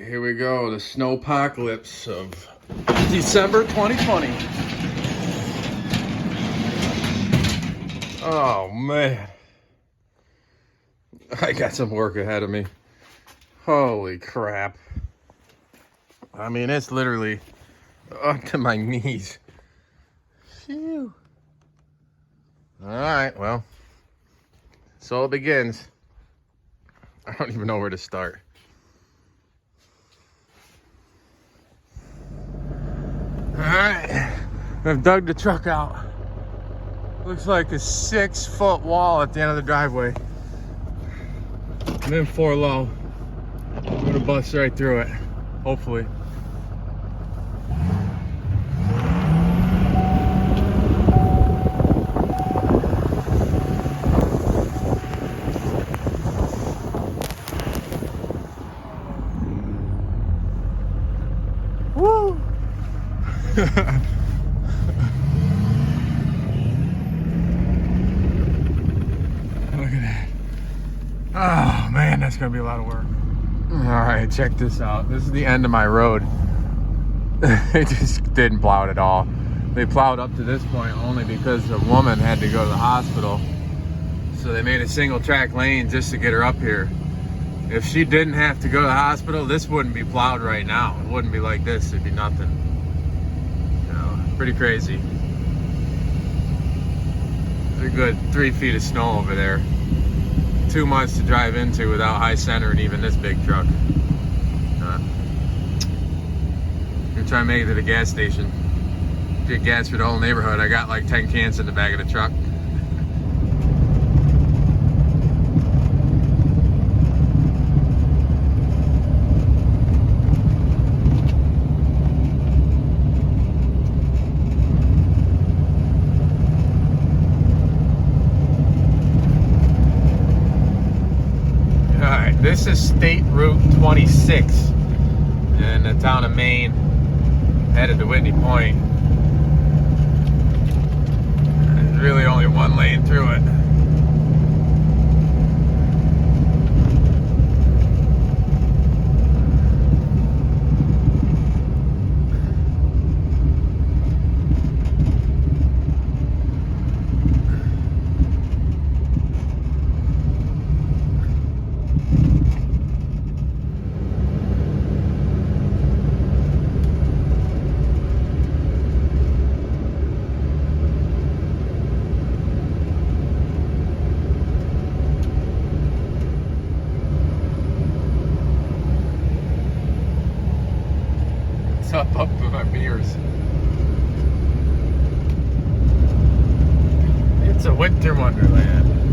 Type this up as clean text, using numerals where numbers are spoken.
here we go. The snowpocalypse of December 2020. Oh, man. I got some work ahead of me. Holy crap. I mean, it's literally up to my knees. Phew. All right, well, so it begins. I don't even know where to start. All right, I've dug the truck out. Looks like a 6-foot wall at the end of the driveway. I'm in 4 low. I'm gonna bust right through it, hopefully. Woo! Look at that. Oh man, that's gonna be a lot of work. All right, check this out. This is the end of my road. They just didn't plow it at all. They plowed up to this point only because a woman had to go to the hospital. So they made a single track lane just to get her up here. If she didn't have to go to the hospital, this wouldn't be plowed right now. It wouldn't be like this. It'd be nothing. You know, pretty crazy. There's a good 3 feet of snow over there. Too much to drive into without high center and even this big truck. Gonna try and make it to the gas station. Get gas for the whole neighborhood. I got like 10 cans in the back of the truck. This is State Route 26 in the town of Maine, headed to Whitney Point. There's really only one lane through it. Up with my mirrors. It's a winter wonderland.